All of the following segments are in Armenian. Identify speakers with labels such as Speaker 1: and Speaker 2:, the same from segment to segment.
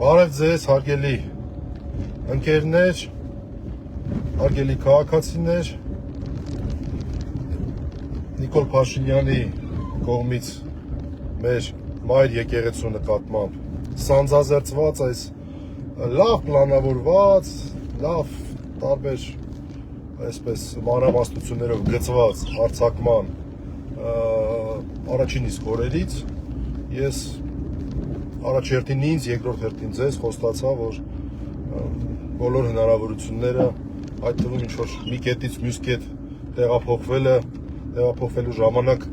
Speaker 1: Բարև ձեզ, հարգելի ընկերներ, հարգելի քաղաքացիներ, Նիկոլ Փաշինյանի կողմից մեր մայր եկեղեցու նկատմամբ սանձազերծված այս լավ պլանավորված, լավ տարբեր այսպես մանրամասնություններով գծված հարձակման առաջին իսկ օրերից ես առաջ հերթին ինձ, երկրորդ հերթին ձեզ խոստացա, որ բոլոր հնարավորությունները, այդ թվում ինչ-որ մի կետից մյուս կետ տեղափոխվելու ժամանակ,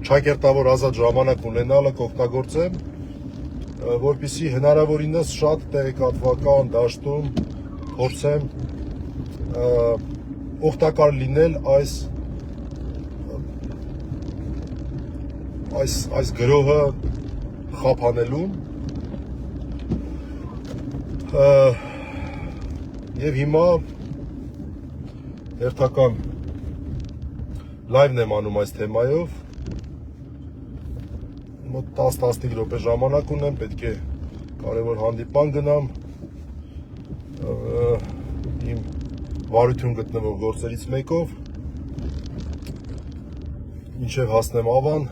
Speaker 1: ճակերտավոր ազատ ժամանակ ունենալը կօգտագործեմ, որպեսզի հնարավորինս շատ տեղեկատվական դաշտում փորձեմ օգտակար լինել այս գրոհը խափանելուն եւ հիմա հերթական լայվն եմ անում այս թեմայով, մոտ 10-15 րոպե ժամանակ ունեմ, պետք է կարևոր հանդիպան գնամ իմ վարություն գտնվող գործերից մեկով, մինչև հասնեմ Ավան,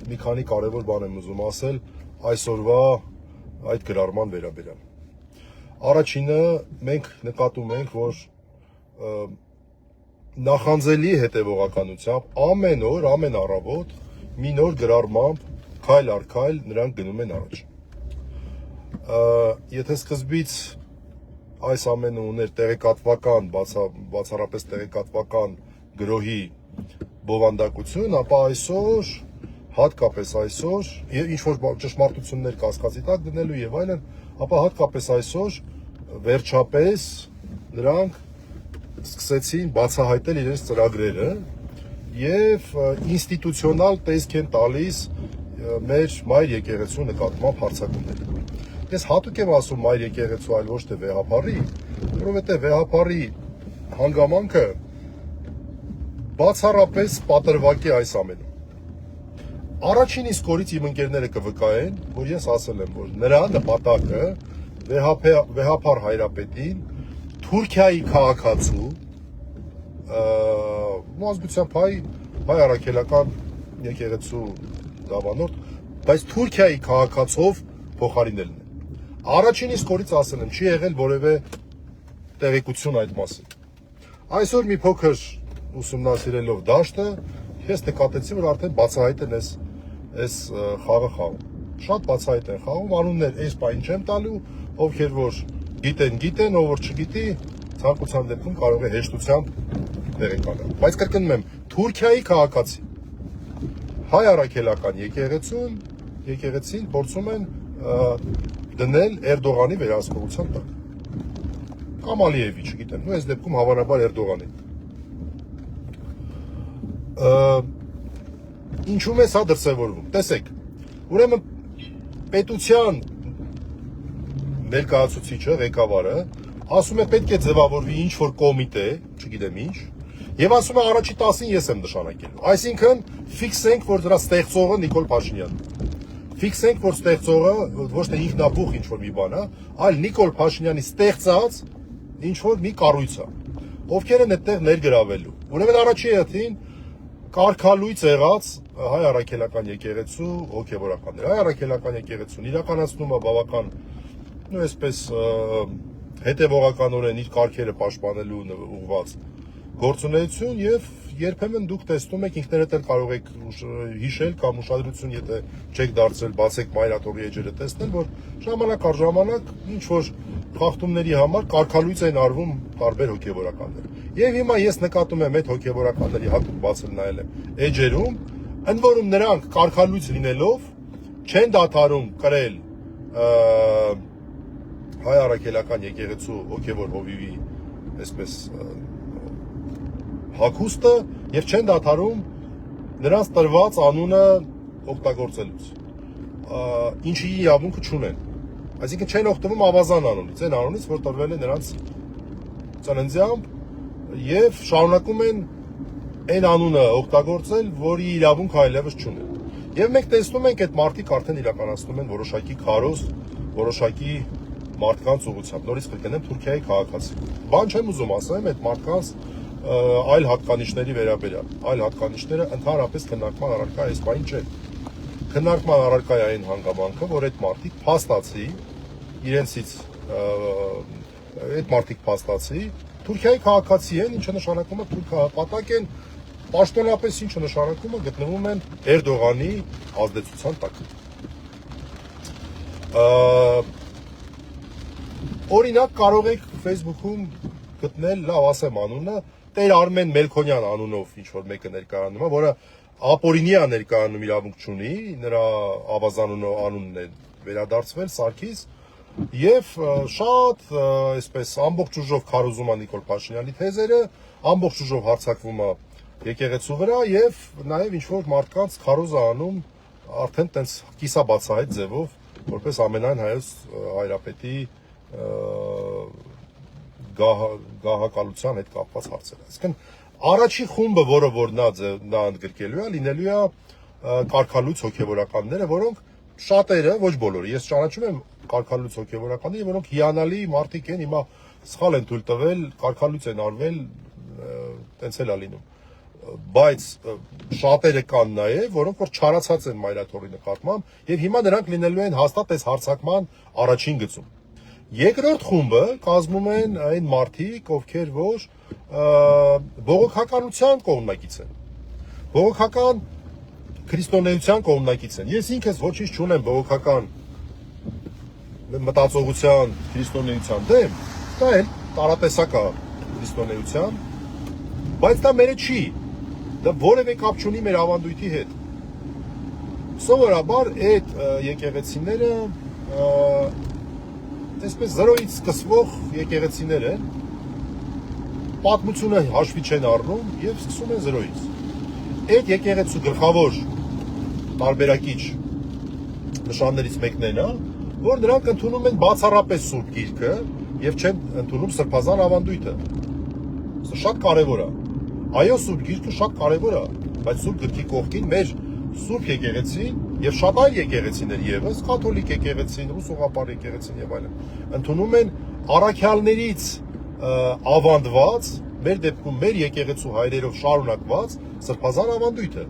Speaker 1: մի քանի կարևոր բան եմ ուզում ասել այսօրվա այդ գրառման վերաբերյալ։ Առաջինը, մենք նկատում ենք, որ նախանձելի հետևողականությամբ ամեն օր, ամեն առավոտ մի նոր գրառմամբ քայլ առ քայլ նրանք գնում են առաջ։ Եթե սկզբից այս ամենը ուներ տեղեկատվական, բացառապես տեղեկատվական գրոհի բովանդակություն, ապա այսօր, հատկապես այսօր, ինչ-որ ճշմարտություններ կասկածի տակ դնելու եւ այլն, ապա հատկապես այսօր վերջապես նրանք սկսեցին բացահայտել իրենց ծրագրերը եւ ինստիտուցիոնալ տեսք են տալիս մեր մայր եկեղեցու նկատմամբ հարձակումները։ Ես հատուկ եմ ասում մայր եկեղեցու, այլ ոչ թե վեհապարի, որովհետեւ վեհապարի հանգամանքը բացառապես պատրվակ է այս ամենում։ Առաջին իսկ օրից իմ ընկերները կվկայեն, որ ես ասել եմ, որ նրա նպատակը վեհապար հայրապետին Թուրքիայի քաղաքացու ազգությամբ հայ առաքելական եկեղեցու դավանորդ, բայց Թուրքիայի քաղաքացով փոխարինելն է։ Առաջին իսկ օրից ասել եմ, չի եղել որևէ տեղեկություն այդ մասին։ Այսօր մի փոքր ուսումնասիրելով դաշտը, ես նկատեցի, որ արդեն բացահայտ են այս խաղը խաղում։ Շատ բացահայտ են խաղում, անուններ այս պայն չեմ տալու, ովքեր որ գիտեն, ով որ չգիտի, ցանկության դեպքում կարող է հեշտությամբ տեղեկանալ։ Բայց կրկնում եմ, Թուրքիայի քաղաքացի հայ առաքելական եկեղեցին փորձում են դնել Էրդողանի վերահսկողության տակ։ Կամ Ալիևի, չգիտեմ, այս դեպքում հավանաբար Էրդողանի։ Ինչու՞մ է սա դրսևորվում։ Տեսեք, ուրեմն պետության ներկայացուցիչը, ղեկավարը, ասում է պետք է ձևավորվի ինչ-որ կոմիտե, չգիտեմ ինչ, եւ ասում է առաջի 10-ին ես եմ նշանակելու։ Այսինքն ֆիքսենք, որ դրա ստեղծողը Նիկոլ Փաշինյանն է։ Ֆիքսենք, որ ստեղծողը ոչ թե ինքնաբուխ ինչ-որ մի բան է, այլ Նիկոլ Փաշինյանի ստեղծած ինչ-որ մի կառույց է, ովքեր են այդտեղ ներգրավելու։ Ուրեմն առաջի հերթին կարգալույծ եղած հայ առաքելական եկեղեցու հոգևորականներ։ Հայ առաքելական եկեղեցուն իրականացնում է բավական այսպես հետևողականորեն իր կարգերը պաշտպանելու ուղղված գործունեություն եւ երբեմն դուք տեսնում եք ինքներդ էլ կարող եք հիշել կամ ուշադրություն եթե չեք դարձրել բացեք մայրաթողի էջերը տեսնել որ ժամանակ առ ժամանակ ինչ որ խախտումների համար կարգալույծ են արվում տարբեր հոգևորականներ եւ հիմա ես նկատում եմ այդ հոգևորականների հատուկ բացել նայել եմ էջերում ընդ որում նրանք կարգալույծ լինելով չեն դադարում կրել հայ առաքելական եկեղեցու հոգևոր հովիվի այսպես հագուստը եւ չեն դադարում նրանց տրված անունը օգտագործելուց ինչի իրավունքը չունեն այսինքն չեն օգտվում ավազան անունից այն անունից որ տրվել է նրանց ծննդյամբ եւ շարունակում են այն անունը օգտագործել որի իրավունքը այլևս չունեն եւ մենք տեսնում ենք այդ մարդիկ արդեն իրականացնում են որոշակի քարոզ որոշակի մարդկանց ուղղությամբ։ Նորից կգնեմ Թուրքիայի քաղաքացի։ Բան չեմ ուզում ասեմ այդ մարդկանց այլ հատկանիշների վերաբերյալ։ Այլ հատկանիշները ընդհանրապես քննարկման առարկա այս բան չէ։ Քննարկման առարկա է այն հանգամանքը, որ այդ մարդիկ փաստացի իրենցից այդ մարդիկ փաստացի Թուրքիայի քաղաքացի են, ինչը նշանակում է թուրքահապատակ են, պաշտոնապես ինչը նշանակում է գտնվում են Էրդողանի ազդեցության տակ։ Օրինակ կարող եք Facebook-ում գտնել, լավ ասեմ անունը, Տեր Արմեն Մելքոնյան անունով ինչ որ մեկը ներկայանում է, որը ապօրինի է ներկայանում, իրավունք չունի, նրա ավազանունը անունն է վերադարձվել Սարգիս եւ շատ այսպես ամբողջ ուժով քարոզում է Նիկոլ Փաշինյանի թեզերը, ամբողջ ուժով հարձակվում է եկեղեցու վրա եւ նաեւ ինչ որ մարդկանց քարոզ է անում արդեն տենց կիսաբացահայտ ձևով, որպես ամենայն հայոց հայրապետի գահակալության հետ կապված հարցեր։ Այսինքն առաջի խումբը, որը որ նա ընդգրկելու է, լինելու է կարգալույց հոգեվորականները, որոնք շատերը, ոչ բոլորը, ես ճանաչում եմ կարգալույց հոգեվորականները, որոնք հիանալի մարդիկ են, հիմա սխալ են թույլ տվել, կարգալույց են արվել, տենց էլ է լինում։ Բայց շատերը կան նաև, որոնք որ չարացած են Մայրաթորի նկատմամբ եւ հիմա նրանք լինելու են հաստատ այս հարցակման առաջին գծում։ Երկրորդ խումբը կազմում են այն մարդիկ, ովքեր որ բողոքականության կողմնակից են։ Բողոքական քրիստոնեության կողմնակից են։ Ես ինքս ոչինչ չունեմ բողոքական մտածողության քրիստոնեության դեմ, դա էլ տարատեսակ է քրիստոնեության, բայց դա մերը չի։ Դա որևէ կապ չունի մեր ավանդույթի հետ։ Սովորաբար այդ եկեղեցիները այսպես զրոյից սկսվող եկեղեցիներ են, պատմությունը հաշվի չեն առնում եւ սկսում են զրոյից։ Այդ եկեղեցու գլխավոր տարբերակիչ նշաններից մեկն է նա, որ նրանք ընդունում են բացառապես Սուրբ Գիրքը եւ չեն ընդունում սրբազան ավանդույթը։ Սա շատ կարեւոր է։ Այո, Սուրբ Գիրքը շատ կարևոր է, բայց Սուրբ Գրքի կողքին մեր Սուրբ եկեղեցին եւ շատ այլ եկեղեցիներ եւս, կաթոլիկ եկեղեցին, ռուսողապար եկեղեցին եւ այլն, ընդունում են առաքյալներից ավանդված, մեր դեպքում մեր եկեղեցու հայրերով շարունակված սրբազան ավանդույթը։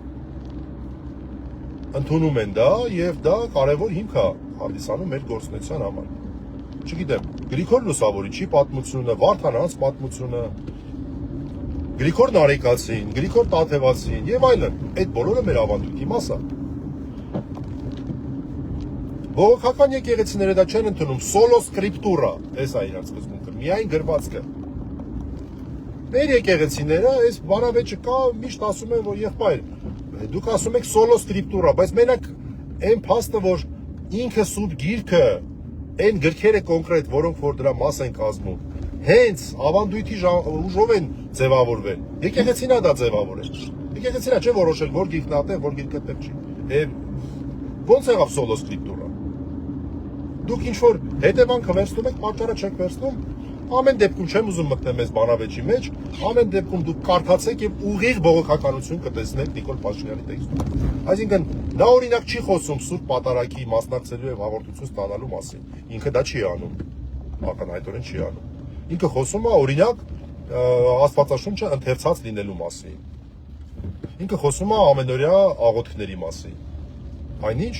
Speaker 1: Ընդունում են դա եւ դա կարևոր հիմք է հանդիսանում մեր գործունեության համար։ Չգիտեմ, Գրիգոր Լուսավորիչի պատմությունը, Վարդանանց պատմությունը, Գրիգոր Նարեկացին, Գրիգոր Տաթևացին եւ այլն, այդ բոլորը մեր ավանդույթի մաս է։ Բողոքական եկեղեցիները դա չեն ընդունում, սոլո սկրիպտուրա, այս է իրանց սկզբունքը, միայն գրվածքը։ Մեր եկեղեցիները, այս բանավեճը կա, միշտ ասում են, որ եղբայր, դուք ասում եք սոլո սկրիպտուրա, բայց մենակ այն փաստը, որ ինքը Սուրբ Գիրքը, այն գրքերը կոնկրետ, որոնք որ դրա մաս են կազմում, հենց ավանդույթի ուժով են ձևավորվել։ Եկեղեցին է դա ձևավորել։ Եկեղեցին է չէ որոշել, որ գիրքն ատեղ, որ գիրքը տեղ չի։ Ոնց եղավ սոլո սկրիպտուրա։ Դուք ինչ որ հետևանքը վերցնում եք, պատճառը չեք վերցնում, ամեն դեպքում չեմ ուզում մտնեմ այս բանավեճի մեջ, ամեն դեպքում դուք կարդացեք եւ ուղիղ բողոքականություն կտեսնեք Նիկոլ Փաշինյանի տեքստում։ Այսինքն նա օրինակ չի խոսում Սուրբ Պատարագի մասնակցելու եւ հաղորդություն ստանալու մասին։ Ինքը դա չի անում։ Ակնհայտորեն չի անում։ Ինքը խոսում է օրինակ Աստվածաշունչը ընթերցած լինելու մասին։ Ինքը խոսում է ամենօրյա աղոթքների մասին։ Այնինչ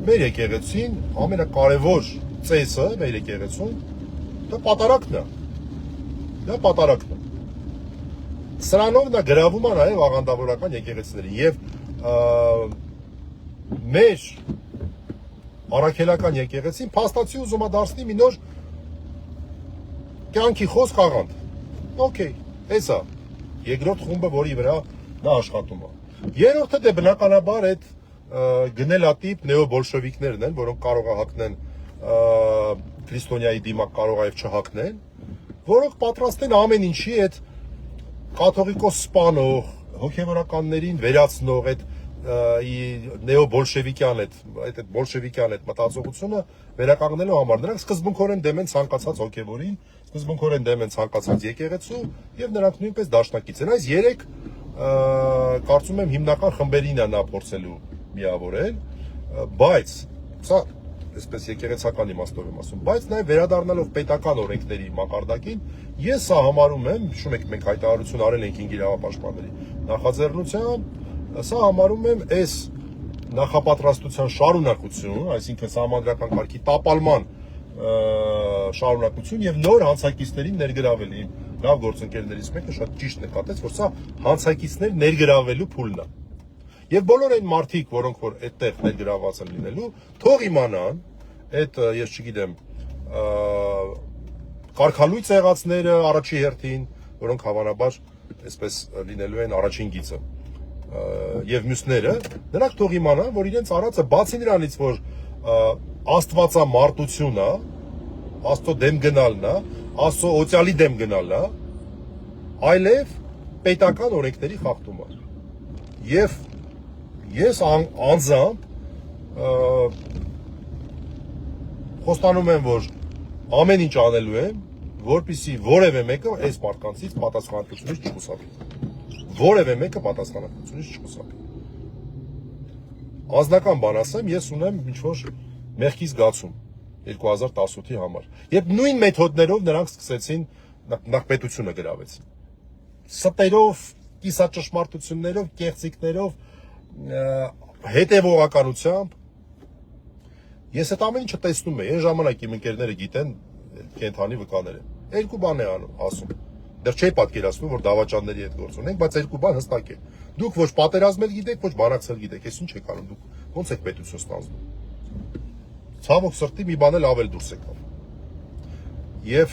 Speaker 1: մեր եկեղեցին ամենակարևոր ծեսը մեր եկեղեցուն դա պատարագն է։ Դա պատարագն է։ Սրանով նա գրավում է նաև աղանդավորական եկեղեցիներին եւ մեր առաքելական եկեղեցին փաստացի ուզում է դարձնի մի նոր կյանքի խոսք աղանդ։ Okay, էսա երկրորդ խումբը, որի վրա նա աշխատում է։ Երրորդը դե բնականաբար այդ գնելատիպ նեոբոլշևիկներն են, որոնք կարող է հակնեն քրիստոնյայի դիմաc, կարող է եւ չհակնեն, որոնք պատրաստ են ամեն ինչի այդ կաթողիկոս սպանող, հոգեվորականներին վերացնող այդ նեոբոլշևիկյան այդ բոլշևիկյան այդ մտածողությունը վերականգնելու համար։ Նրանք սկզբունքորեն դեմ են ցանկացած հոգեվորին, սկզբունքորեն դեմ են ցանկացած եկեղեցու եւ նրանք նույնպես դաշնակից են։ Այս երեք կարծում եմ հիմնական խմբերին է նա փորձելու միավորել, բայց սա այսպես եկեղեցական իմաստով եմ ասում, բայց նաև վերադառնալով պետական օրենքների մակարդակին, ես սա համարում եմ, հիշում եք մենք հայտարարություն արել ենք ինգիրավապաշտպանների նախաձեռնությամբ, սա համարում եմ այս նախապատրաստության շարունակություն, այսինքն սահմանադրական կարգի տապալման շարունակություն եւ նոր հանցակիցներին ներգրավել իմ լավ գործընկերներից մեկը շատ ճիշտ նկատեց, որ սա հանցակիցներ ներգրավելու փուլն է։ Եվ բոլոր այն մարդիկ, որոնք որ այդտեղ ներգրաված են լինելու, թող իմանան, այդ ես չգիտեմ, կարգալույց եղածները առաջի հերթին, որոնք հավանաբար այսպես լինելու են առաջին գիծը։ Եվ մյուսները, նրանք թող իմանան, որ իրենց արածը բացի նրանից, որ աստվածամարտություն է, Աստծո դեմ գնալն է, Աստծո օծյալի դեմ գնալն է, այլև պետական օրենքների խախտում է։ Եվ ես անձամբ խոստանում եմ, որ ամեն ինչ անելու եմ, որպեսզի որևէ մեկը այս մարդկանցից պատասխանատվությունից չխուսափի։ Որևէ մեկը պատասխանատվությունից չխուսափի։ Անձնական բան ասեմ, ես ունեմ ինչ-որ մեղքի զգացում 2018-ի համար։ Երբ նույն մեթոդներով նրանք սկսեցին նախպետությունը գրավեցին։ Ստերով, կիսաճշմարտություններով, կեղծիքներով, հետևողականությամբ ես այդ ամեն ինչը տեսնում եմ, այն ժամանակ իմ ընկերները գիտեն կենթանի վկաներ են։ Երկու բան է ասում։ Դեռ չի պատկերացնում, որ դավաճանների հետ գործ ունենք, բայց երկու բան հստակ է։ Դուք ոչ պատերազմել գիտեք, ոչ բանակցել գիտեք, ես ինչ եք անում դուք։ Ոնց եք պետություն ստանձնում։ Ցավոք սրտի մի բան էլ ավել դուրս եկավ։ Եւ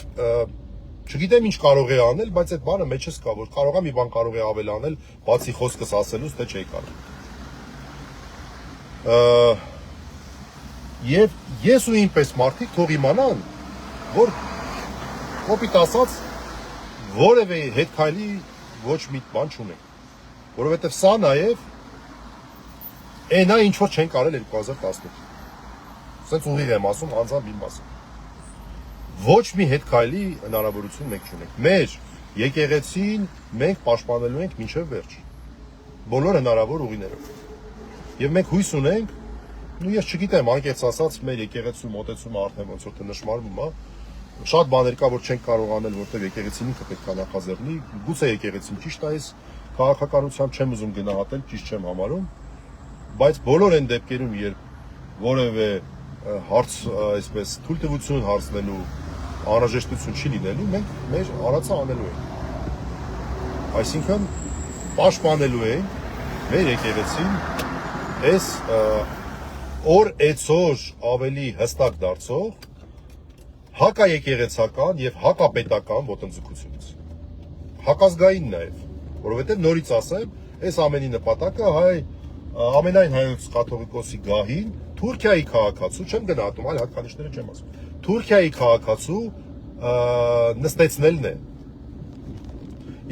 Speaker 1: չգիտեմ ինչ կարող է անել, բայց այդ բանը մեջս կա, որ կարող է մի բան կարող է ավել անել, բացի խոսքս ասելուց, թե չի կարող։ Եվ ես ու ինպես մարդիկ թող իմանան, որ կոպիտ ասած որևէ հետքայլի ոչ մի բան չունենք, որովհետև սա նաև այնա ինչ որ չենք արել 2018։ Սենց ուղիղ եմ ասում, անձամբ իմ մասին։ Ոչ մի հետքայլի հնարավորություն մենք չունենք։ Մեր եկեղեցին մենք պաշտպանելու ենք մինչև վերջ։ Բոլոր հնարավոր ուղիներով։ Եվ մենք հույս ունենք, ու ես չգիտեմ, անկեղծ ասած, մեր եկեղեցու մոտեցումը արդեն ոնց որ նշмарվում է, շատ բաներ կա, որ չենք կարող անել, որտեղ եկեղեցին ինքը պետք է նախաձեռնի, գուցե եկեղեցին ճիշտ է այս քաղաքականությամբ չեմ ուզում գնահատել, ճիշտ չեմ համարում, բայց բոլոր այն դեպքերում, երբ որևէ հարց, այսպես, թույլտվություն հարցնելու անհրաժեշտություն չի լինելու, մենք մեր արածը անելու ենք։ Այսինքն պաշտպանելու ենք մեր եկեղեցին այս օր էցոր ավելի հստակ դարձող հակաեկեղեցական եւ հակապետական ոտնձգությունից։ Հակազգային նաեւ, որովհետեւ նորից ասեմ, այս ամենի նպատակը ամենայն հայոց կաթողիկոսի գահին Թուրքիայի քաղաքացու, չեմ գնահատում, այլ հատկանիշները չեմ ասում։ Թուրքիայի քաղաքացու նստեցնելն է։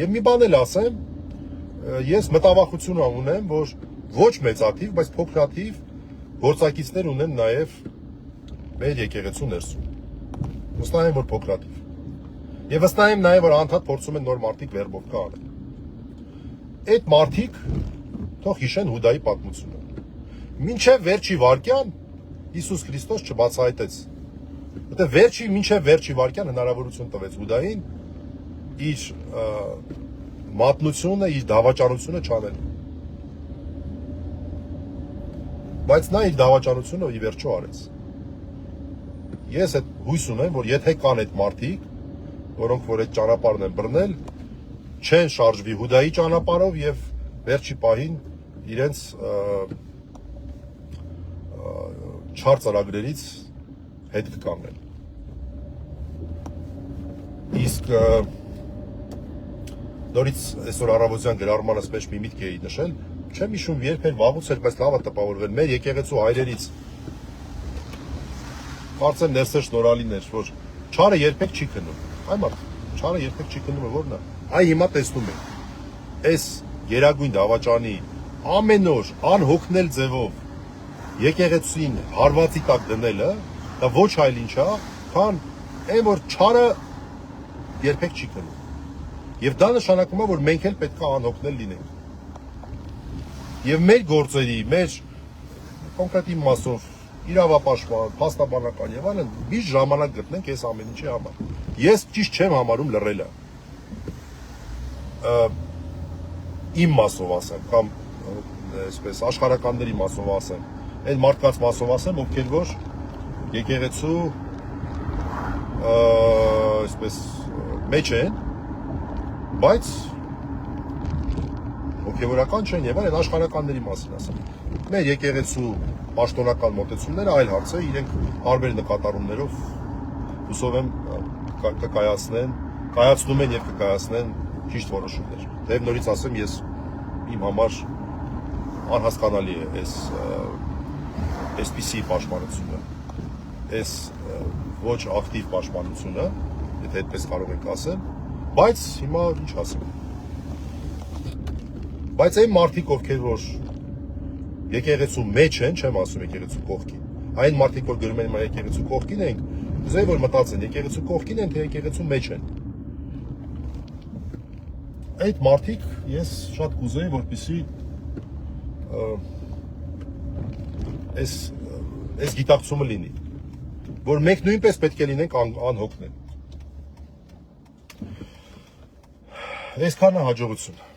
Speaker 1: Եվ մի բան էլ ասեմ, ես մտավախություն ունեմ, որ ոչ մեծաթիվ, բայց փոքրաթիվ գործակիցներ ունեն նաեւ մեր եկեղեցու ներսում։ Վստահ եմ, որ փոքրաթիվ։ Եվ վստահ եմ նաև, որ անդադ փորձում են նոր մարդիկ վերբով կանել։ Այդ մարդիկ թող հիշեն Հուդայի պատմությունը։ Մինչև վերջի վարքյան Հիսուս Քրիստոս չբացահայտեց։ Որտեղ մինչև վերջի վարքյան հնարավորություն տվեց Հուդային իր մատնությունը, իր դավաճանությունը չանել։ Բայց նա իր դավաճանությունը ի վերջո արեց։ Ես այդ հույս ունեմ, որ եթե կան այդ մարդիկ, որոնք որ այդ ճանապարհն են բռնել, չեն շարժվի Հուդայի ճանապարհով եւ վերջի պահին իրենց չար ծրագրերից հետ կկանգնեն։ Իսկ նորից այսօր առավոտյան գրառմանս մեջ մի միտք էի նշել, չեմ հիշում երբ էր վաղուց էր, բայց լավ է տպավորվել մեր եկեղեցու հայրերից։ Կարծեմ ներսեր շնորհալիներ, որ չարը երբեք չի քնում։ Այ մարդ, չարը երբեք չի քնում, որն է։ Այ հիմա տեսնում եք։ Այս գերագույն դավաճանի ամեն օր անհոգնել ձևով եկեղեցին հարվածի տակ դնելը, դա ոչ այլ ինչ է, քան այն որ չարը երբեք չի քնում։ Եվ դա նշանակում է, որ մենք էլ պետք է անհոգնել լինենք։ Եվ մեր գործերի, մեր կոնկրետ իմ մասով իրավապաշտպան, փաստաբանական եւ այլն, միշտ ժամանակ գտնենք այս ամեն ինչի համար։ Ես ճիշտ չեմ համարում լռելը։ Իմ մասով ասեմ, կամ այսպես աշխարհականների մասով ասեմ, այդ մարդկանց մասով ասեմ, ովքեր որ եկեղեցու այսպես մեջ են, բայց հոգևորական չեն եւ այլն աշխարհականների մասին ասեմ։ Մեր եկեղեցու պաշտոնական մոտեցումները այլ հարց է, իրենք տարբեր նկատառումներով հուսով եմ կայացնում են եւ կկայացնեն ճիշտ որոշումներ։ Դեռ նորից ասեմ, ես իմ համար անհասկանալի է այսպիսի պաշտպանությունը, այս ոչ ակտիվ պաշտպանությունը, եթե այդպես կարող ենք ասել, բայց հիմա ինչ ասեմ։ Բայց այն մարդիկ, ովքեր որ եկեղեցու մեջ են, չեմ ասում եկեղեցու կողքին, այն մարդիկ, որ գրում են հիմա եկեղեցու կողքին են, ուզեի որ մտածեն, եկեղեցու կողքին են, թե եկեղեցու մեջ են։ Այդ մարդիկ ես շատ կուզեի, որպեսզի այս գիտակցումը լինի, որ մենք նույնպես պետք է լինենք անհոգնել։ Այսքանը հաջողություն։